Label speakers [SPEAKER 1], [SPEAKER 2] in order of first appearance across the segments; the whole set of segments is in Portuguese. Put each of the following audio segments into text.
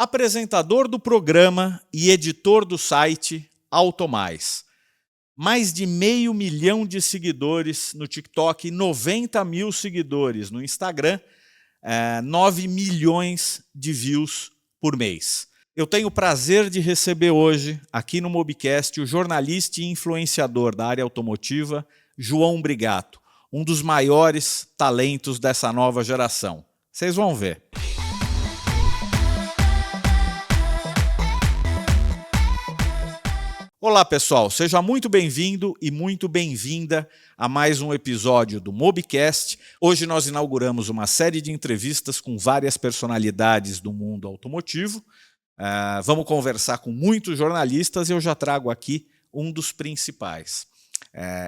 [SPEAKER 1] Apresentador do programa e editor do site Automais. Mais de 500 mil de seguidores no TikTok e 90 mil seguidores no Instagram, 9 milhões de views por mês. Eu tenho o prazer de receber hoje, aqui no Mobcast, o jornalista e influenciador da área automotiva, João Brigato, um dos maiores talentos dessa nova geração. Vocês vão ver. Olá pessoal, seja muito bem-vindo e muito bem-vinda a mais um episódio do Mobcast. Hoje nós inauguramos uma série de entrevistas com várias personalidades do mundo automotivo. Vamos conversar com muitos jornalistas e eu já trago aqui um dos principais.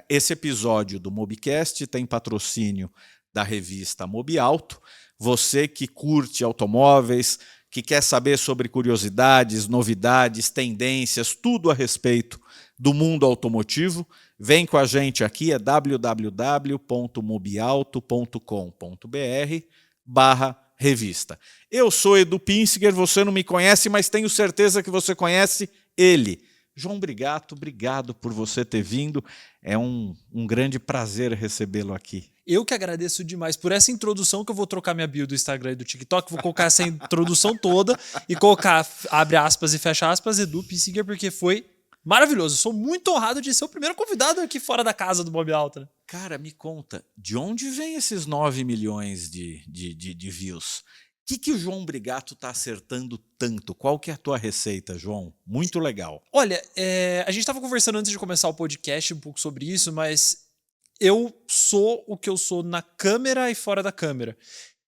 [SPEAKER 1] Esse episódio do Mobcast tem patrocínio da revista Mobiauto. Você que curte automóveis, que quer saber sobre curiosidades, novidades, tendências, tudo a respeito do mundo automotivo, vem com a gente aqui, é www.mobiauto.com.br/revista. Eu sou Edu Pinsiger, você não me conhece, mas tenho certeza que você conhece ele. João Brigato, obrigado por você ter vindo. É um grande prazer recebê-lo aqui.
[SPEAKER 2] Eu que agradeço demais por essa introdução, que eu vou trocar minha bio do Instagram e do TikTok, vou colocar essa introdução toda e colocar, abre aspas e fecha aspas, Edu Pinsiger, porque foi maravilhoso. Eu sou muito honrado de ser o primeiro convidado aqui fora da casa do Mobiauto, né?
[SPEAKER 1] Cara, me conta, de onde vem esses 9 milhões de views? O que o João Brigato está acertando tanto? Qual que é a tua receita, João? Muito legal.
[SPEAKER 2] Olha, a gente estava conversando antes de começar o podcast um pouco sobre isso, mas eu sou o que eu sou na câmera e fora da câmera.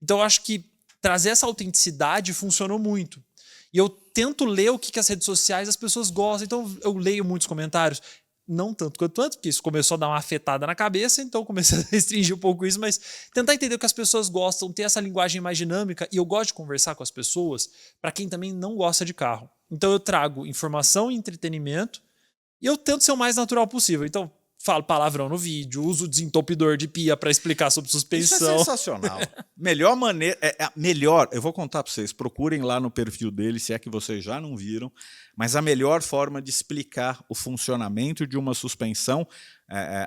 [SPEAKER 2] Então eu acho que trazer essa autenticidade funcionou muito. E eu tento ler o que as redes sociais as pessoas gostam. Então eu leio muitos comentários. Não tanto quanto antes, porque isso começou a dar uma afetada na cabeça, então eu comecei a restringir um pouco isso, mas tentar entender o que as pessoas gostam, ter essa linguagem mais dinâmica, e eu gosto de conversar com as pessoas para quem também não gosta de carro. Então eu trago informação e entretenimento, e eu tento ser o mais natural possível. Então, falo palavrão no vídeo, uso desentupidor de pia para explicar sobre suspensão.
[SPEAKER 1] Isso é sensacional. Melhor maneira, melhor, eu vou contar para vocês, procurem lá no perfil dele, se é que vocês já não viram, mas a melhor forma de explicar o funcionamento de uma suspensão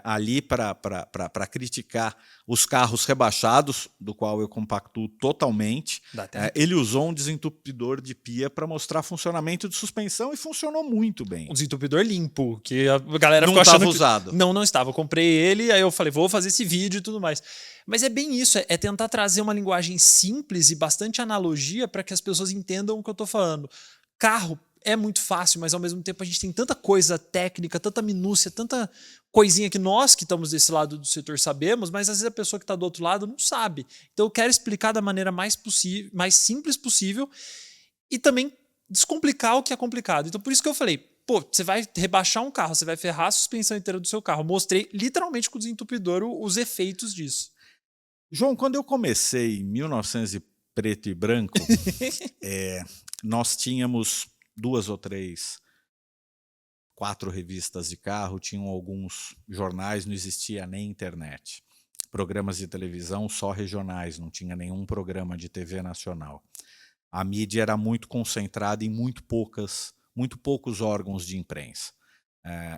[SPEAKER 1] ali para criticar os carros rebaixados, do qual eu compactuo totalmente. Ele usou um desentupidor de pia para mostrar funcionamento de suspensão e funcionou muito bem.
[SPEAKER 2] Um desentupidor limpo, que a galera
[SPEAKER 1] não
[SPEAKER 2] ficou achando
[SPEAKER 1] estava usado.
[SPEAKER 2] Não estava. Eu comprei ele, aí eu falei, vou fazer esse vídeo e tudo mais. Mas é bem isso, é tentar trazer uma linguagem simples e bastante analogia para que as pessoas entendam o que eu estou falando. Carro é muito fácil, mas ao mesmo tempo a gente tem tanta coisa técnica, tanta minúcia, tanta coisinha que nós que estamos desse lado do setor sabemos, mas às vezes a pessoa que está do outro lado não sabe. Então eu quero explicar da maneira mais simples possível e também descomplicar o que é complicado. Então por isso que eu falei, pô, você vai rebaixar um carro, você vai ferrar a suspensão inteira do seu carro. Mostrei literalmente com o desentupidor os efeitos disso.
[SPEAKER 1] João, quando eu comecei em 1900 preto e branco, nós tínhamos 2 ou 3, 4 revistas de carro, tinham alguns jornais, não existia nem internet. Programas de televisão só regionais, não tinha nenhum programa de TV nacional. A mídia era muito concentrada em muito poucos órgãos de imprensa.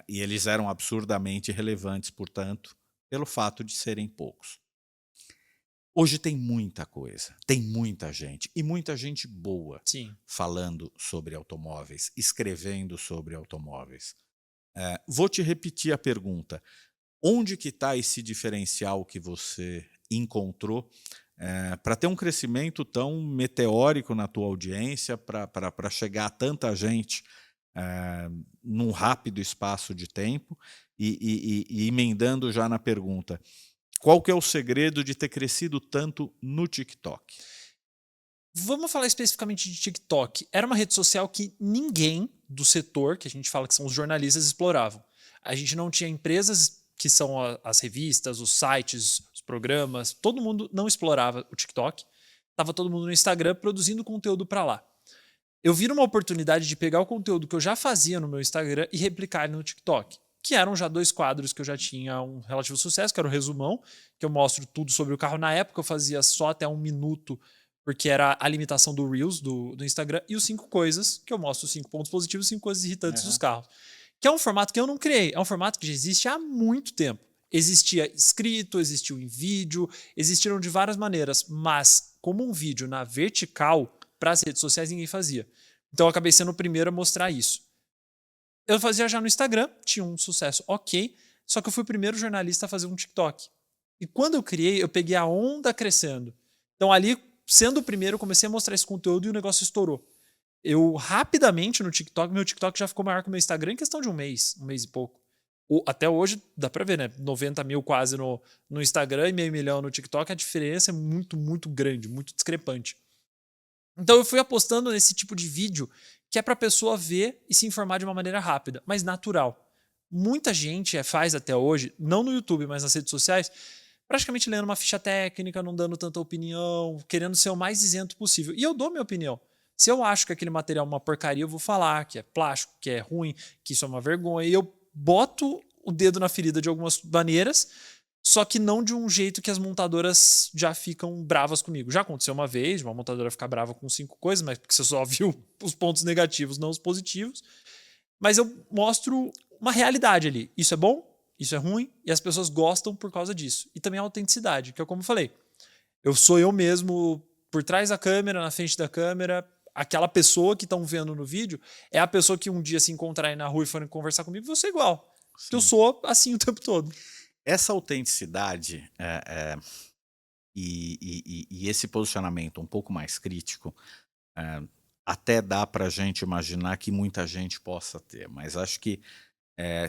[SPEAKER 1] E eles eram absurdamente relevantes, portanto, pelo fato de serem poucos. Hoje tem muita coisa, tem muita gente, e muita gente boa.
[SPEAKER 2] Sim.
[SPEAKER 1] Falando sobre automóveis, escrevendo sobre automóveis. Vou te repetir a pergunta. Onde que está esse diferencial que você encontrou para ter um crescimento tão meteórico na tua audiência, para chegar a tanta gente num rápido espaço de tempo? E emendando já na pergunta, qual que é o segredo de ter crescido tanto no TikTok?
[SPEAKER 2] Vamos falar especificamente de TikTok. Era uma rede social que ninguém do setor, que a gente fala que são os jornalistas, exploravam. A gente não tinha empresas que são as revistas, os sites, os programas, todo mundo não explorava o TikTok. Estava todo mundo no Instagram produzindo conteúdo para lá. Eu vi uma oportunidade de pegar o conteúdo que eu já fazia no meu Instagram e replicar no TikTok, que eram já 2 quadros que eu já tinha um relativo sucesso, que era o resumão, que eu mostro tudo sobre o carro. Na época eu fazia só até 1 minuto porque era a limitação do Reels do Instagram, e os 5 coisas, que eu mostro os 5 pontos positivos, 5 coisas irritantes dos carros. Que é um formato que eu não criei, é um formato que já existe há muito tempo. Existia escrito, existiu em vídeo, existiram de várias maneiras, mas como um vídeo na vertical, para as redes sociais ninguém fazia. Então eu acabei sendo o primeiro a mostrar isso. Eu fazia já no Instagram, tinha um sucesso ok, só que eu fui o primeiro jornalista a fazer um TikTok. E quando eu criei, eu peguei a onda crescendo. Então ali, sendo o primeiro, eu comecei a mostrar esse conteúdo e o negócio estourou. Eu rapidamente no TikTok, meu TikTok já ficou maior que o meu Instagram em questão de um mês e pouco. Até hoje, dá pra ver, né? 90 mil quase no Instagram e meio milhão no TikTok, a diferença é muito, muito grande, muito discrepante. Então eu fui apostando nesse tipo de vídeo que é pra pessoa ver e se informar de uma maneira rápida, mas natural. Muita gente faz até hoje, não no YouTube, mas nas redes sociais, praticamente lendo uma ficha técnica, não dando tanta opinião, querendo ser o mais isento possível. E eu dou minha opinião. Se eu acho que aquele material é uma porcaria, eu vou falar que é plástico, que é ruim, que isso é uma vergonha. E eu boto o dedo na ferida de algumas maneiras, só que não de um jeito que as montadoras já ficam bravas comigo. Já aconteceu uma vez, uma montadora ficar brava com 5 coisas, mas porque você só viu os pontos negativos, não os positivos. Mas eu mostro uma realidade ali. Isso é bom, isso é ruim, e as pessoas gostam por causa disso. E também a autenticidade, que é como eu falei. Eu sou eu mesmo por trás da câmera, na frente da câmera. Aquela pessoa que estão vendo no vídeo é a pessoa que um dia se encontrar aí na rua e forem conversar comigo, vou ser igual. Porque eu sou assim o tempo todo.
[SPEAKER 1] Essa autenticidade e esse posicionamento um pouco mais crítico, até dá para a gente imaginar que muita gente possa ter, mas acho que,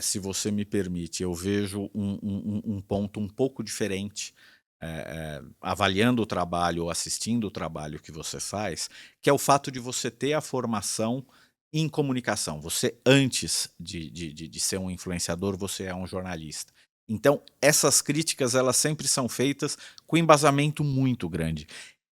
[SPEAKER 1] se você me permite, eu vejo um ponto um pouco diferente, avaliando o trabalho ou assistindo o trabalho que você faz, que é o fato de você ter a formação em comunicação. Você, antes de ser um influenciador, você é um jornalista. Então, essas críticas, elas sempre são feitas com embasamento muito grande.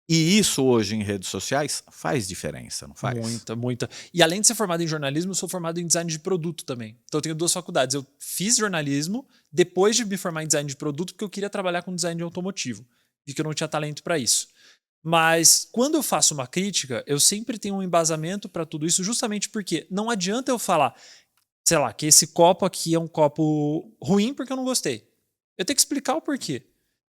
[SPEAKER 1] E isso hoje em redes sociais faz diferença, não faz?
[SPEAKER 2] Muita, muita. E além de ser formado em jornalismo, eu sou formado em design de produto também. Então eu tenho 2 faculdades. Eu fiz jornalismo depois de me formar em design de produto, porque eu queria trabalhar com design automotivo. Vi que eu não tinha talento para isso. Mas quando eu faço uma crítica, eu sempre tenho um embasamento para tudo isso, justamente porque não adianta eu falar, sei lá, que esse copo aqui é um copo ruim porque eu não gostei. Eu tenho que explicar o porquê.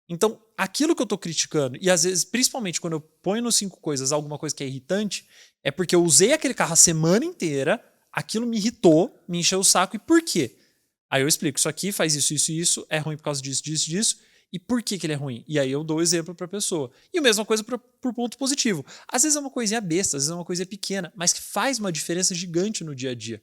[SPEAKER 2] Então, aquilo que eu tô criticando, e às vezes, principalmente quando eu ponho nos 5 coisas alguma coisa que é irritante, é porque eu usei aquele carro a semana inteira, aquilo me irritou, me encheu o saco, e por quê? Aí eu explico, isso aqui faz isso, isso e isso, é ruim por causa disso, disso, disso, e por que ele é ruim? E aí eu dou o exemplo pra pessoa. E a mesma coisa pro ponto positivo. Às vezes é uma coisinha besta, às vezes é uma coisinha pequena, mas que faz uma diferença gigante no dia a dia.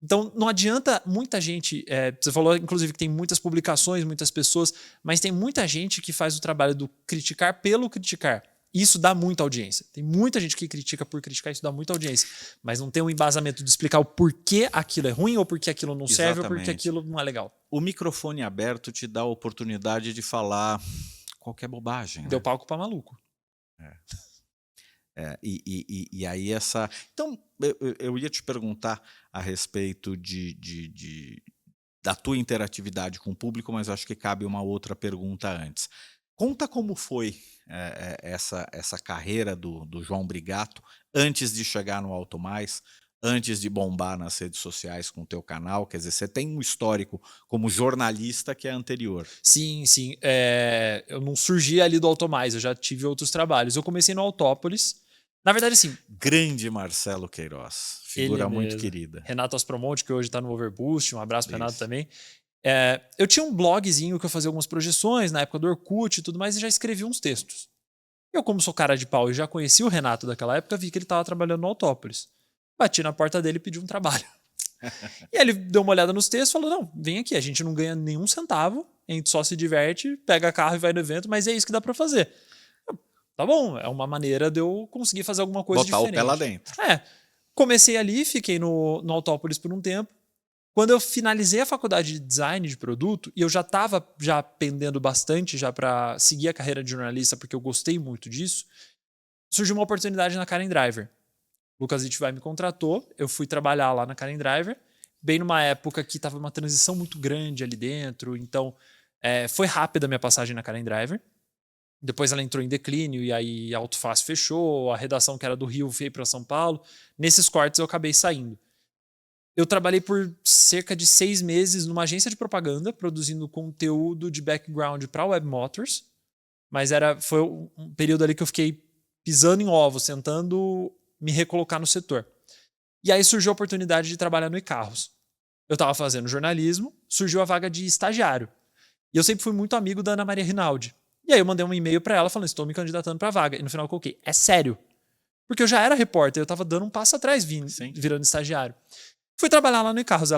[SPEAKER 2] Então, não adianta muita gente. Você falou, inclusive, que tem muitas publicações, muitas pessoas, mas tem muita gente que faz o trabalho do criticar pelo criticar. Isso dá muita audiência. Tem muita gente que critica por criticar, isso dá muita audiência. Mas não tem um embasamento de explicar o porquê aquilo é ruim, ou porquê aquilo não serve, ou porquê aquilo não é legal.
[SPEAKER 1] O microfone aberto te dá a oportunidade de falar qualquer bobagem.
[SPEAKER 2] Deu
[SPEAKER 1] Né?
[SPEAKER 2] palco pra maluco.
[SPEAKER 1] E aí essa... Então, eu ia te perguntar a respeito da tua interatividade com o público, mas acho que cabe uma outra pergunta antes. Conta como foi essa carreira do João Brigato antes de chegar no Auto Mais, antes de bombar nas redes sociais com o teu canal. Quer dizer, você tem um histórico como jornalista que é anterior.
[SPEAKER 2] Sim, sim. Eu não surgi ali do Auto Mais, eu já tive outros trabalhos. Eu comecei no Autópolis. Na verdade, sim.
[SPEAKER 1] Grande Marcelo Queiroz, figura muito querida.
[SPEAKER 2] Renato Aspromonte, que hoje está no Overboost, um abraço para o Renato também. Eu tinha um blogzinho que eu fazia algumas projeções na época do Orkut e tudo mais, e já escrevi uns textos. Eu, como sou cara de pau e já conheci o Renato daquela época, vi que ele estava trabalhando no Autópolis. Bati na porta dele e pedi um trabalho. E aí ele deu uma olhada nos textos e falou, não, vem aqui, a gente não ganha nenhum centavo, a gente só se diverte, pega carro e vai no evento, mas é isso que dá para fazer. Tá bom, é uma maneira de eu conseguir fazer alguma coisa
[SPEAKER 1] diferente. Botar o pé lá dentro.
[SPEAKER 2] Comecei ali, fiquei no Autópolis por um tempo. Quando eu finalizei a faculdade de design de produto, e eu já estava pendendo bastante já para seguir a carreira de jornalista, porque eu gostei muito disso, surgiu uma oportunidade na Karen Driver. O Lucas Itvai me contratou, eu fui trabalhar lá na Karen Driver, bem numa época que estava uma transição muito grande ali dentro, então foi rápida a minha passagem na Karen Driver. Depois ela entrou em declínio e aí a Autofácil fechou, a redação que era do Rio veio para São Paulo. Nesses cortes eu acabei saindo. Eu trabalhei por cerca de 6 meses numa agência de propaganda, produzindo conteúdo de background para Web Motors. Mas foi um período ali que eu fiquei pisando em ovos, tentando me recolocar no setor. E aí surgiu a oportunidade de trabalhar no iCarros. Eu estava fazendo jornalismo, surgiu a vaga de estagiário. E eu sempre fui muito amigo da Ana Maria Rinaldi. E aí eu mandei um e-mail para ela falando, estou me candidatando para a vaga. E no final eu coloquei, é sério? Porque eu já era repórter, eu estava dando um passo atrás virando estagiário. Fui trabalhar lá no iCarros.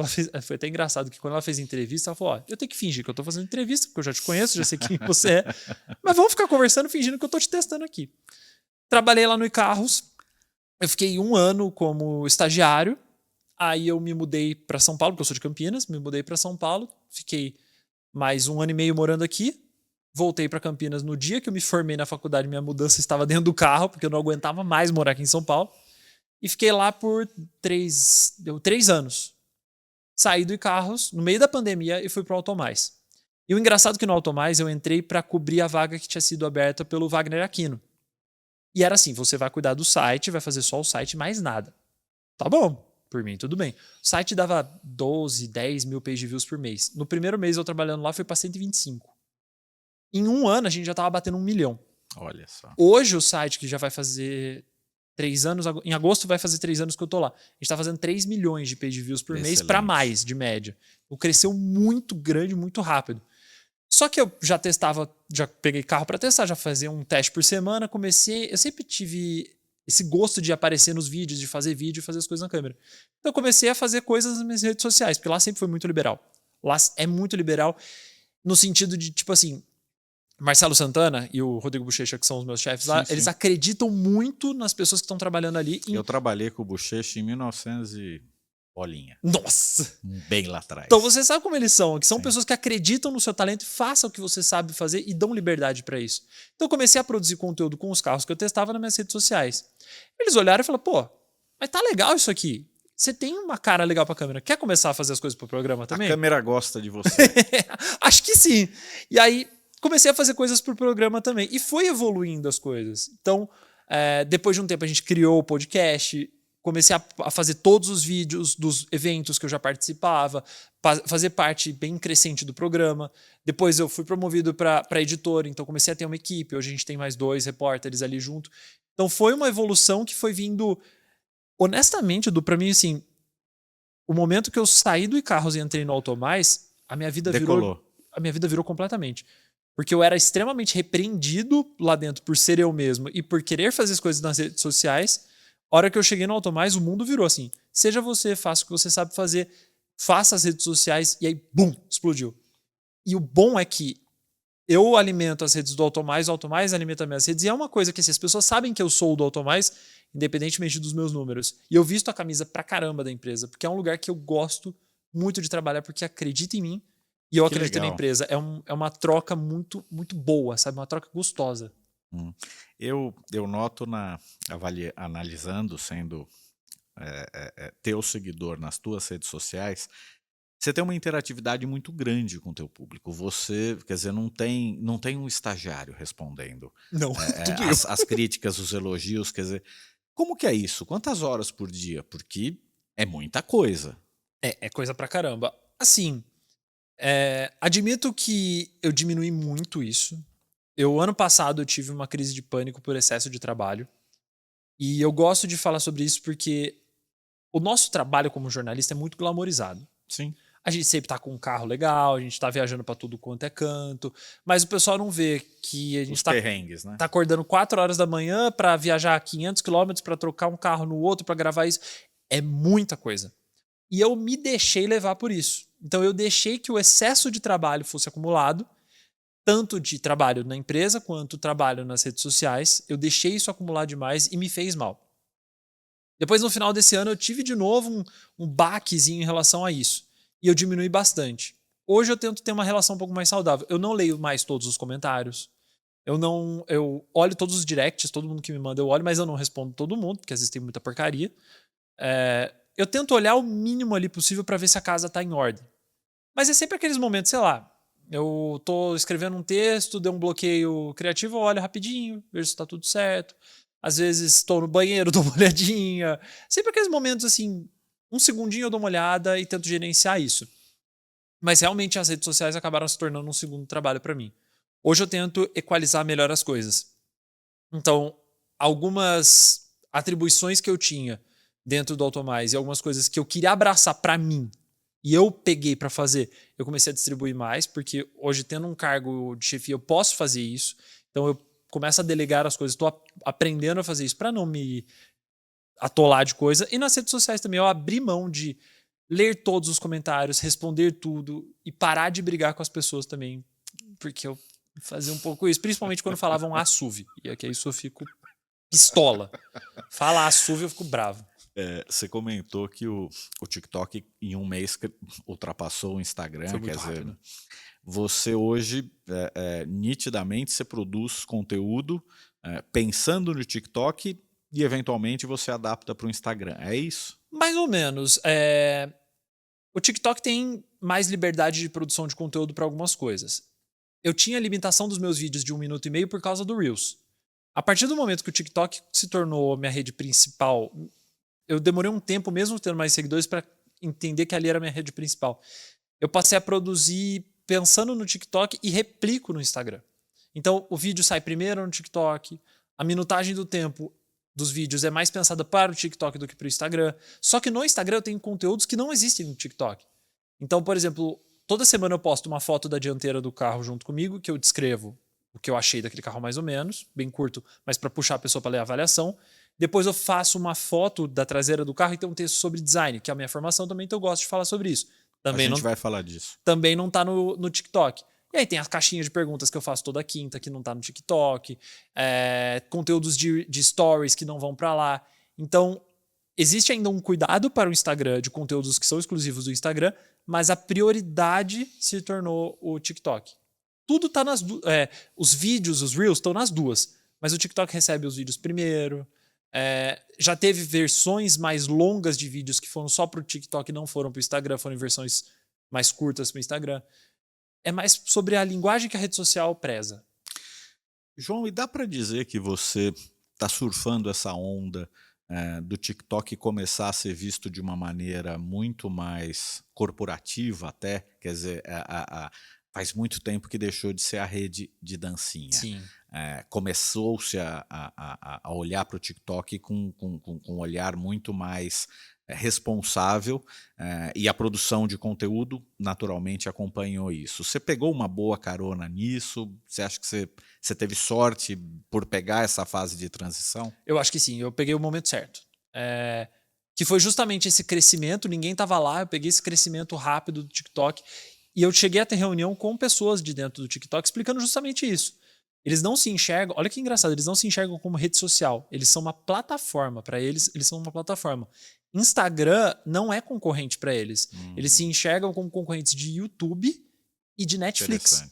[SPEAKER 2] Foi até engraçado que quando ela fez entrevista, ela falou, ó, eu tenho que fingir que eu tô fazendo entrevista, porque eu já te conheço, já sei quem você é. Mas vamos ficar conversando fingindo que eu tô te testando aqui. Trabalhei lá no iCarros. Eu fiquei 1 ano como estagiário. Aí eu me mudei para São Paulo, porque eu sou de Campinas. Me mudei para São Paulo. Fiquei mais 1 ano e meio morando aqui. Voltei para Campinas no dia que eu me formei na faculdade. Minha mudança estava dentro do carro, porque eu não aguentava mais morar aqui em São Paulo. E fiquei lá por 3 anos. Saí do iCarros no meio da pandemia e fui para o Automais. E o engraçado é que no Automais eu entrei para cobrir a vaga que tinha sido aberta pelo Wagner Aquino. E era assim, você vai cuidar do site, vai fazer só o site, mais nada. Tá bom, por mim tudo bem. O site dava 12, 10 mil page views por mês. No primeiro mês eu trabalhando lá foi para 125. Em 1 ano a gente já estava batendo 1 milhão.
[SPEAKER 1] Olha só.
[SPEAKER 2] Hoje o site que já vai fazer 3 anos, em agosto vai fazer 3 anos que eu tô lá. A gente tá fazendo 3 milhões de page views por mês para mais, de média. O cresceu muito grande, muito rápido. Só que eu já testava, já peguei carro para testar, já fazia um teste por semana, eu sempre tive esse gosto de aparecer nos vídeos, de fazer vídeo e fazer as coisas na câmera. Então eu comecei a fazer coisas nas minhas redes sociais, porque lá sempre foi muito liberal. Lá é muito liberal no sentido de, tipo assim, Marcelo Santana e o Rodrigo Bochecha, que são os meus chefes lá, eles acreditam muito nas pessoas que estão trabalhando ali.
[SPEAKER 1] Eu trabalhei com o Bochecha em 1900 e bolinha.
[SPEAKER 2] Nossa!
[SPEAKER 1] Bem lá atrás.
[SPEAKER 2] Então você sabe como eles são, que são pessoas que acreditam no seu talento e façam o que você sabe fazer e dão liberdade para isso. Então eu comecei a produzir conteúdo com os carros que eu testava nas minhas redes sociais. Eles olharam e falaram, pô, mas tá legal isso aqui. Você tem uma cara legal pra câmera. Quer começar a fazer as coisas pro programa também?
[SPEAKER 1] A câmera gosta de você.
[SPEAKER 2] Acho que sim. E aí comecei a fazer coisas pro programa também. E foi evoluindo as coisas. Então, depois de um tempo, a gente criou o podcast. Comecei a fazer todos os vídeos dos eventos que eu já participava, fazer parte bem crescente do programa. Depois eu fui promovido para editor, então comecei a ter uma equipe. Hoje a gente tem mais 2 repórteres ali junto. Então foi uma evolução que foi vindo... Honestamente, Edu, pra mim, assim, o momento que eu saí do iCarros e entrei no Automais, a minha vida virou completamente. Porque eu era extremamente repreendido lá dentro por ser eu mesmo e por querer fazer as coisas nas redes sociais. A hora que eu cheguei no Automais, o mundo virou assim. Seja você, faça o que você sabe fazer, faça as redes sociais e aí, bum, explodiu. E o bom é que eu alimento as redes do Automais, o Automais alimenta minhas redes. E é uma coisa que assim, as pessoas sabem que eu sou o do Automais, independentemente dos meus números. E eu visto a camisa pra caramba da empresa, porque é um lugar que eu gosto muito de trabalhar, porque acredita em mim e eu acredito na empresa. É uma troca muito, muito boa, sabe? Uma troca gostosa.
[SPEAKER 1] Eu noto analisando, sendo teu seguidor nas tuas redes sociais, você tem uma interatividade muito grande com o teu público. Você, quer dizer, não tem um estagiário respondendo.
[SPEAKER 2] Não, tudo
[SPEAKER 1] as críticas, os elogios, quer dizer, como que é isso? Quantas horas por dia? Porque é muita coisa.
[SPEAKER 2] É coisa pra caramba. Assim, admito que eu diminui muito isso. Ano passado eu tive uma crise de pânico por excesso de trabalho. E eu gosto de falar sobre isso porque o nosso trabalho como jornalista é muito glamorizado.
[SPEAKER 1] Sim.
[SPEAKER 2] A gente sempre tá com um carro legal, a gente tá viajando pra tudo quanto é canto, mas o pessoal não vê que a gente
[SPEAKER 1] perrengues, né?
[SPEAKER 2] Tá acordando 4 horas da manhã pra viajar 500 quilômetros, pra trocar um carro no outro, pra gravar isso. É muita coisa. E eu me deixei levar por isso. Então eu deixei que o excesso de trabalho fosse acumulado, tanto de trabalho na empresa quanto trabalho nas redes sociais. Eu deixei isso acumular demais e me fez mal. Depois, no final desse ano, eu tive de novo um baquezinho em relação a isso. E eu diminui bastante. Hoje eu tento ter uma relação um pouco mais saudável. Eu não leio mais todos os comentários. Eu olho todos os directs, todo mundo que me manda eu olho, mas eu não respondo todo mundo, porque às vezes tem muita porcaria. Eu tento olhar o mínimo ali possível para ver se a casa tá em ordem. Mas é sempre aqueles momentos, sei lá, Eu tô escrevendo um texto, deu um bloqueio criativo, eu olho rapidinho, vejo se tá tudo certo. Às vezes estou no banheiro, dou uma olhadinha. Sempre aqueles momentos assim, um segundinho eu dou uma olhada e tento gerenciar isso. Mas realmente as redes sociais acabaram se tornando um segundo trabalho para mim. Hoje eu tento equalizar melhor as coisas. Então, algumas atribuições que eu tinha dentro do Automais e algumas coisas que eu queria abraçar para mim e eu peguei para fazer, eu comecei a distribuir mais, porque hoje, tendo um cargo de chefia, eu posso fazer isso. Então, eu começo a delegar as coisas. Estou aprendendo a fazer isso para não me atolar de coisa. E nas redes sociais também, eu abri mão de ler todos os comentários, responder tudo e parar de brigar com as pessoas também, porque eu fazia um pouco isso, principalmente quando falavam assuve. E aqui isso eu fico pistola. Fala assuve, eu fico bravo.
[SPEAKER 1] Você comentou que o TikTok em um mês ultrapassou o Instagram.
[SPEAKER 2] Foi muito
[SPEAKER 1] Quer dizer,
[SPEAKER 2] rápido.
[SPEAKER 1] você hoje, nitidamente, você produz conteúdo pensando no TikTok e, eventualmente, você adapta para o Instagram. É isso?
[SPEAKER 2] Mais ou menos. O TikTok tem mais liberdade de produção de conteúdo para algumas coisas. Eu tinha a limitação dos meus vídeos de 1 minuto e meio por causa do Reels. A partir do momento que o TikTok se tornou minha rede principal, eu demorei um tempo, mesmo tendo mais seguidores, para entender que ali era a minha rede principal. Eu passei a produzir pensando no TikTok e replico no Instagram. Então, o vídeo sai primeiro no TikTok, a minutagem do tempo dos vídeos é mais pensada para o TikTok do que para o Instagram. Só que no Instagram eu tenho conteúdos que não existem no TikTok. Então, por exemplo, toda semana eu posto uma foto da dianteira do carro junto comigo, que eu descrevo o que eu achei daquele carro mais ou menos, bem curto, mas para puxar a pessoa para ler a avaliação. Depois eu faço uma foto da traseira do carro e tem um texto sobre design, que é a minha formação também, então eu gosto de falar sobre isso. Também
[SPEAKER 1] a gente vai falar disso.
[SPEAKER 2] Também não tá no TikTok. E aí tem as caixinhas de perguntas que eu faço toda quinta, que não tá no TikTok, conteúdos de stories que não vão para lá. Então, existe ainda um cuidado para o Instagram de conteúdos que são exclusivos do Instagram, mas a prioridade se tornou o TikTok. Tudo tá nas duas. Os vídeos, os Reels estão nas duas, mas o TikTok recebe os vídeos primeiro. Já teve versões mais longas de vídeos que foram só para o TikTok e não foram para o Instagram, foram em versões mais curtas para o Instagram. É mais sobre a linguagem que a rede social preza.
[SPEAKER 1] João, e dá para dizer que você está surfando essa onda do TikTok começar a ser visto de uma maneira muito mais corporativa até? Quer dizer, faz muito tempo que deixou de ser a rede de dancinha.
[SPEAKER 2] Sim.
[SPEAKER 1] Começou-se a olhar para o TikTok com um olhar muito mais responsável, e a produção de conteúdo naturalmente acompanhou isso. Você pegou uma boa carona nisso? Você acha que você teve sorte por pegar essa fase de transição?
[SPEAKER 2] Eu acho que sim, eu peguei o momento certo. Que foi justamente esse crescimento, ninguém estava lá, eu peguei esse crescimento rápido do TikTok e eu cheguei a ter reunião com pessoas de dentro do TikTok explicando justamente isso. Eles não se enxergam, olha que engraçado, eles não se enxergam como rede social, eles são uma plataforma, para eles são uma plataforma. Instagram não é concorrente para eles, eles se enxergam como concorrentes de YouTube e de Netflix.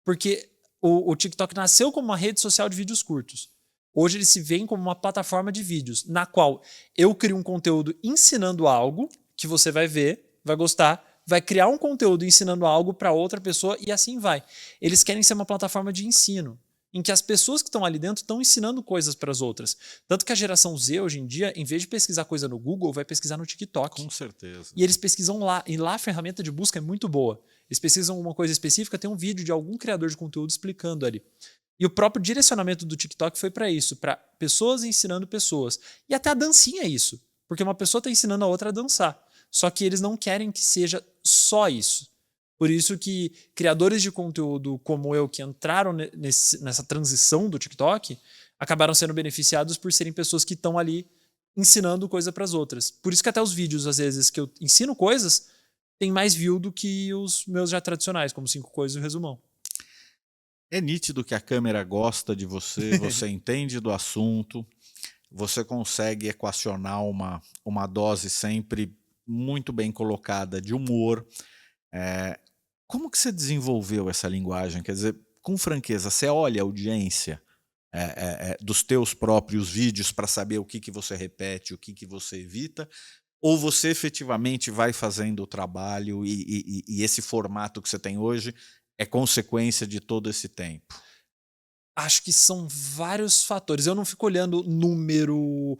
[SPEAKER 2] Porque o TikTok nasceu como uma rede social de vídeos curtos. Hoje eles se veem como uma plataforma de vídeos, na qual eu crio um conteúdo ensinando algo que você vai ver, vai gostar, vai criar um conteúdo ensinando algo para outra pessoa e assim vai. Eles querem ser uma plataforma de ensino, em que as pessoas que estão ali dentro estão ensinando coisas para as outras. Tanto que a geração Z, hoje em dia, em vez de pesquisar coisa no Google, vai pesquisar no TikTok.
[SPEAKER 1] Com certeza.
[SPEAKER 2] E eles pesquisam lá. E lá a ferramenta de busca é muito boa. Eles pesquisam alguma coisa específica, tem um vídeo de algum criador de conteúdo explicando ali. E o próprio direcionamento do TikTok foi para isso, para pessoas ensinando pessoas. E até a dancinha é isso. Porque uma pessoa está ensinando a outra a dançar. Só que eles não querem que seja só isso. Por isso que criadores de conteúdo como eu, que entraram nessa transição do TikTok, acabaram sendo beneficiados por serem pessoas que estão ali ensinando coisa para as outras. Por isso que até os vídeos, às vezes, que eu ensino coisas, tem mais view do que os meus já tradicionais, como 5 coisas e o resumão.
[SPEAKER 1] É nítido que a câmera gosta de você, você entende do assunto, você consegue equacionar uma dose sempre muito bem colocada de humor. Como que você desenvolveu essa linguagem? Quer dizer, com franqueza, você olha a audiência dos teus próprios vídeos para saber o que você repete, o que você evita? Ou você efetivamente vai fazendo o trabalho e esse formato que você tem hoje é consequência de todo esse tempo?
[SPEAKER 2] Acho que são vários fatores. Eu não fico olhando número,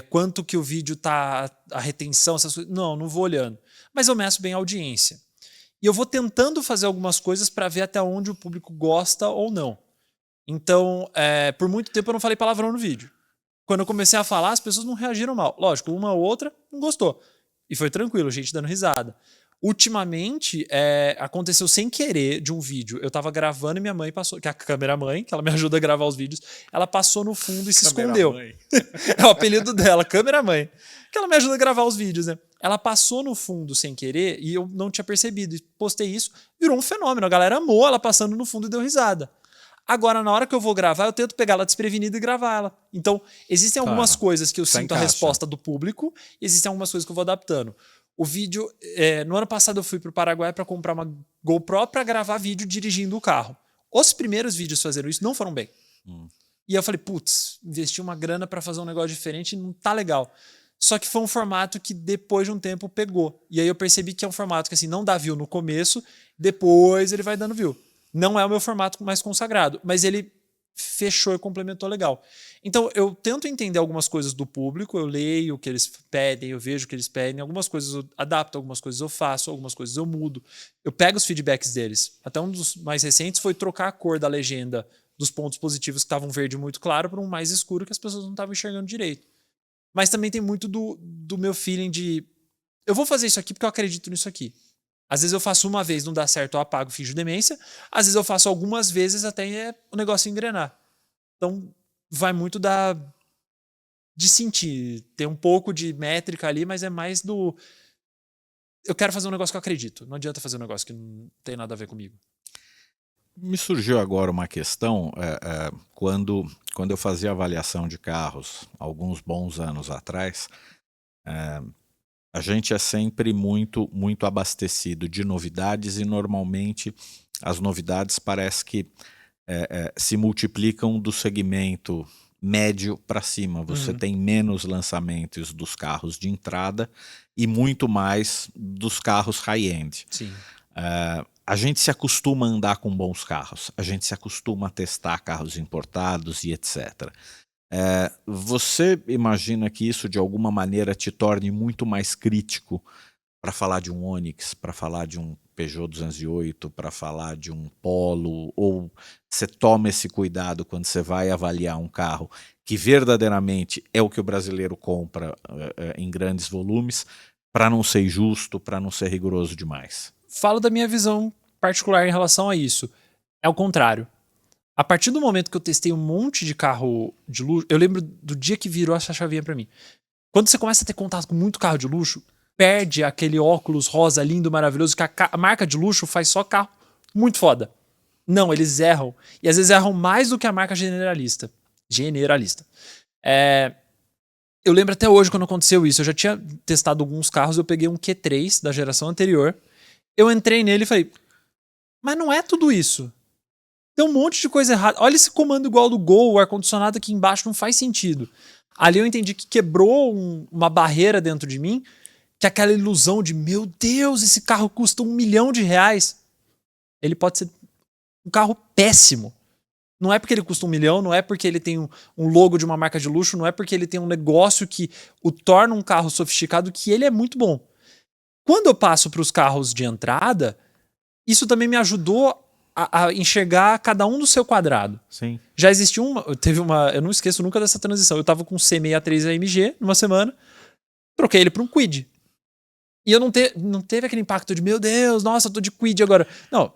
[SPEAKER 2] quanto que o vídeo tá, a retenção, essas coisas. Não vou olhando. Mas eu meço bem a audiência. E eu vou tentando fazer algumas coisas para ver até onde o público gosta ou não. Então, por muito tempo eu não falei palavrão no vídeo. Quando eu comecei a falar, as pessoas não reagiram mal. Lógico, uma ou outra não gostou. E foi tranquilo, gente dando risada. Ultimamente, aconteceu sem querer de um vídeo. Eu tava gravando e minha mãe passou, que é a câmera-mãe, que ela me ajuda a gravar os vídeos, ela passou no fundo e se escondeu. É o apelido dela, câmera-mãe. Que ela me ajuda a gravar os vídeos, né? Ela passou no fundo sem querer e eu não tinha percebido. E postei isso, virou um fenômeno. A galera amou ela passando no fundo e deu risada. Agora, na hora que eu vou gravar, eu tento pegar ela desprevenida e gravar ela. Então, existem algumas coisas que eu sinto a resposta do público, e existem algumas coisas que eu vou adaptando. O vídeo, no ano passado eu fui para o Paraguai para comprar uma GoPro para gravar vídeo dirigindo o carro. Os primeiros vídeos fazendo isso não foram bem. E eu falei, putz, investi uma grana para fazer um negócio diferente e não tá legal. Só que foi um formato que depois de um tempo pegou. E aí eu percebi que é um formato que assim, não dá view no começo, depois ele vai dando view. Não é o meu formato mais consagrado, mas ele fechou e complementou legal. Então, eu tento entender algumas coisas do público, eu leio o que eles pedem, eu vejo o que eles pedem, algumas coisas eu adapto, algumas coisas eu faço, algumas coisas eu mudo. Eu pego os feedbacks deles. Até um dos mais recentes foi trocar a cor da legenda dos pontos positivos que estavam verde muito claro para um mais escuro que as pessoas não estavam enxergando direito. Mas também tem muito do meu feeling de eu vou fazer isso aqui porque eu acredito nisso aqui. Às vezes eu faço uma vez, não dá certo, eu apago, finjo demência. Às vezes eu faço algumas vezes até o negócio engrenar. Então, vai muito de sentir. Tem um pouco de métrica ali, mas é mais do... Eu quero fazer um negócio que eu acredito. Não adianta fazer um negócio que não tem nada a ver comigo.
[SPEAKER 1] Me surgiu agora uma questão, quando eu fazia avaliação de carros, alguns bons anos atrás, a gente é sempre muito abastecido de novidades e normalmente as novidades parece que se multiplicam do segmento médio para cima. Você tem menos lançamentos dos carros de entrada e muito mais dos carros high-end.
[SPEAKER 2] Sim.
[SPEAKER 1] A gente se acostuma a andar com bons carros, a gente se acostuma a testar carros importados e etc. Você imagina que isso de alguma maneira te torne muito mais crítico para falar de um Onix, para falar de um Peugeot 208, para falar de um Polo, ou você toma esse cuidado quando você vai avaliar um carro que verdadeiramente é o que o brasileiro compra em grandes volumes, para não ser justo, para não ser rigoroso demais?
[SPEAKER 2] Falo da minha visão particular em relação a isso. É o contrário. A partir do momento que eu testei um monte de carro de luxo, eu lembro do dia que virou essa chavinha pra mim. Quando você começa a ter contato com muito carro de luxo, perde aquele óculos rosa lindo, maravilhoso, que a marca de luxo faz só carro muito foda. Não, eles erram. E às vezes erram mais do que a marca generalista. Eu lembro até hoje quando aconteceu isso. Eu já tinha testado alguns carros, eu peguei um Q3 da geração anterior. Eu entrei nele e falei, mas não é tudo isso. Tem um monte de coisa errada. Olha esse comando igual do Gol, o ar-condicionado aqui embaixo não faz sentido. Ali eu entendi que quebrou uma barreira dentro de mim, que é aquela ilusão de, meu Deus, esse carro custa R$1 milhão. Ele pode ser um carro péssimo. Não é porque ele custa R$1 milhão, não é porque ele tem um logo de uma marca de luxo, não é porque ele tem um negócio que o torna um carro sofisticado, que ele é muito bom. Quando eu passo para os carros de entrada, isso também me ajudou a enxergar cada um do seu quadrado.
[SPEAKER 1] Sim.
[SPEAKER 2] Já existiu eu não esqueço nunca dessa transição. Eu tava com um C63 AMG numa semana, troquei ele para um Kwid. E eu não teve aquele impacto de, meu Deus, nossa, eu tô de Kwid agora. Não,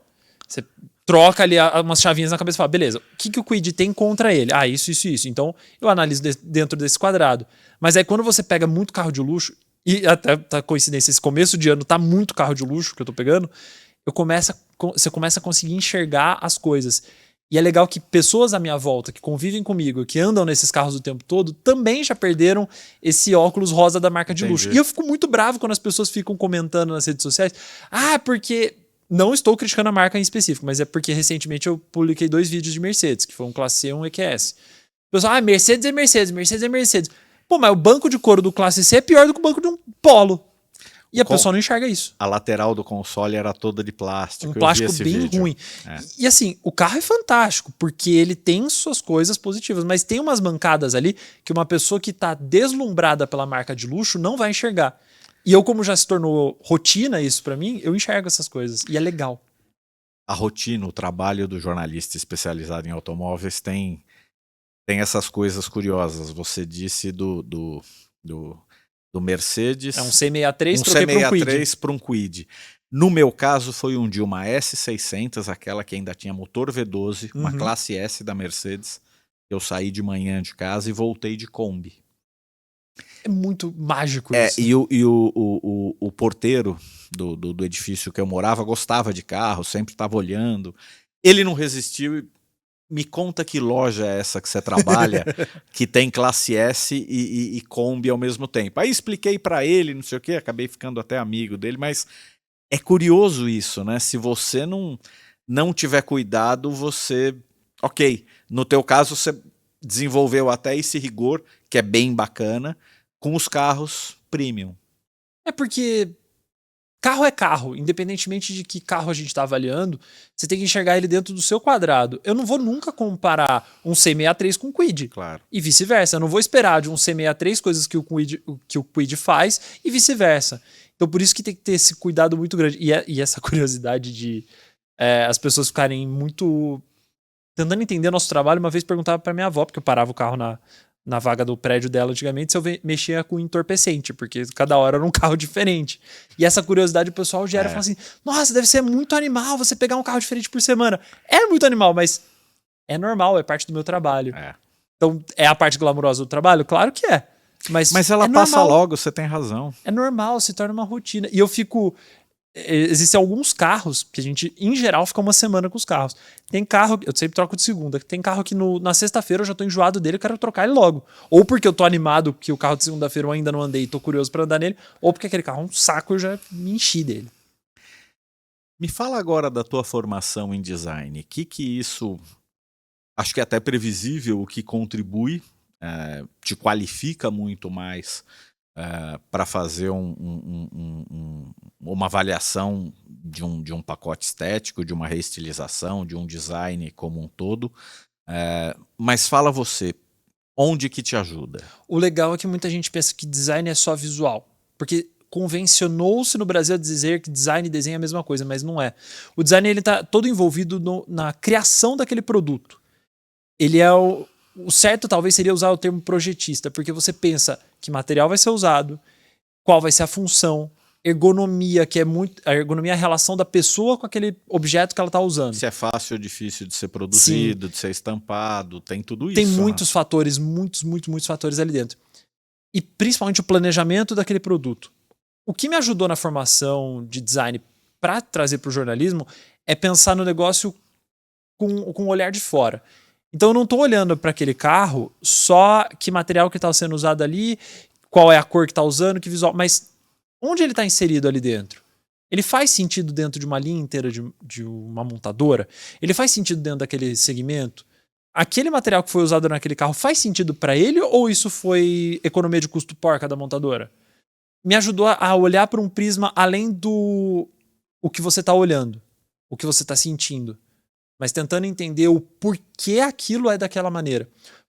[SPEAKER 2] você troca ali umas chavinhas na cabeça e fala, beleza, o que o Kwid tem contra ele? Ah, isso. Então, eu analiso dentro desse quadrado. Mas aí quando você pega muito carro de luxo, e até tá coincidência, esse começo de ano tá muito carro de luxo que eu tô pegando, você começa a conseguir enxergar as coisas. E é legal que pessoas à minha volta, que convivem comigo, que andam nesses carros o tempo todo, também já perderam esse óculos rosa da marca de luxo. E eu fico muito bravo quando as pessoas ficam comentando nas redes sociais. Ah, porque... Não estou criticando a marca em específico, mas é porque recentemente eu publiquei 2 vídeos de Mercedes, que foi um Classe C e um EQS. O pessoal, Mercedes é Mercedes. Pô, mas o banco de couro do Classe C é pior do que o banco de um Polo. E a pessoa não enxerga isso.
[SPEAKER 1] A lateral do console era toda de plástico.
[SPEAKER 2] Um plástico bem
[SPEAKER 1] vídeo.
[SPEAKER 2] ruim. E assim, o carro é fantástico, porque ele tem suas coisas positivas, mas tem umas mancadas ali que uma pessoa que tá deslumbrada pela marca de luxo não vai enxergar. E eu, como já se tornou rotina isso pra mim, eu enxergo essas coisas. E é legal.
[SPEAKER 1] A rotina, o trabalho do jornalista especializado em automóveis tem essas coisas curiosas. Você disse do Mercedes.
[SPEAKER 2] É um C63
[SPEAKER 1] para um Kwid. No meu caso, foi um de uma S600, aquela que ainda tinha motor V12, uma classe S da Mercedes. Eu saí de manhã de casa e voltei de Kombi.
[SPEAKER 2] É muito mágico isso.
[SPEAKER 1] E o porteiro do edifício que eu morava gostava de carro, sempre estava olhando. Ele não resistiu e me conta que loja é essa que você trabalha, que tem classe S e Kombi ao mesmo tempo. Aí expliquei para ele, não sei o quê, acabei ficando até amigo dele, mas é curioso isso, né? Se você não tiver cuidado, você... Ok, no teu caso você desenvolveu até esse rigor, que é bem bacana, com os carros premium.
[SPEAKER 2] É porque carro é carro, independentemente de que carro a gente está avaliando, você tem que enxergar ele dentro do seu quadrado. Eu não vou nunca comparar um C63 com um Kwid.
[SPEAKER 1] Claro.
[SPEAKER 2] E vice-versa. Eu não vou esperar de um C63 coisas que o Kwid faz e vice-versa. Então por isso que tem que ter esse cuidado muito grande. E essa curiosidade de as pessoas ficarem muito... tentando entender nosso trabalho. Uma vez perguntava para minha avó, porque eu parava o carro na vaga do prédio dela antigamente, se eu mexia com entorpecente, porque cada hora era um carro diferente. E essa curiosidade o pessoal gera, fala assim, nossa, deve ser muito animal você pegar um carro diferente por semana. É muito animal, mas é normal, é parte do meu trabalho. Então, é a parte glamourosa do trabalho? Claro que é. Mas
[SPEAKER 1] ela passa logo, você tem razão.
[SPEAKER 2] É normal, se torna uma rotina. E eu fico... Existem alguns carros que a gente, em geral, fica uma semana com os carros. Tem carro, eu sempre troco de segunda, tem carro que na sexta-feira eu já tô enjoado dele, eu quero trocar ele logo. Ou porque eu tô animado que o carro de segunda-feira eu ainda não andei e tô curioso para andar nele, ou porque aquele carro é um saco e eu já me enchi dele.
[SPEAKER 1] Me fala agora da tua formação em design. Que isso, acho que é até previsível, o que contribui, te qualifica muito mais para fazer uma avaliação de um pacote estético, de uma reestilização, de um design como um todo. Mas fala você, onde que te ajuda?
[SPEAKER 2] O legal é que muita gente pensa que design é só visual, porque convencionou-se no Brasil a dizer que design e desenho é a mesma coisa, mas não é. O design ele está todo envolvido na criação daquele produto. Ele é o certo talvez seria usar o termo projetista, porque você pensa que material vai ser usado, qual vai ser a função, ergonomia, que é muito... A ergonomia é a relação da pessoa com aquele objeto que ela está usando.
[SPEAKER 1] Se é fácil ou difícil de ser produzido, de ser estampado, tem tudo isso.
[SPEAKER 2] Tem muitos fatores, muitos fatores ali dentro. E principalmente o planejamento daquele produto. O que me ajudou na formação de design para trazer para o jornalismo é pensar no negócio com um olhar de fora. Então eu não estou olhando para aquele carro só que material que está sendo usado ali, qual é a cor que está usando, que visual, mas onde ele está inserido ali dentro? Ele faz sentido dentro de uma linha inteira de uma montadora? Ele faz sentido dentro daquele segmento? Aquele material que foi usado naquele carro faz sentido para ele ou isso foi economia de custo porca da montadora? Me ajudou a olhar para um prisma além do o que você está olhando, o que você está sentindo, mas tentando entender o porquê aquilo é daquela maneira.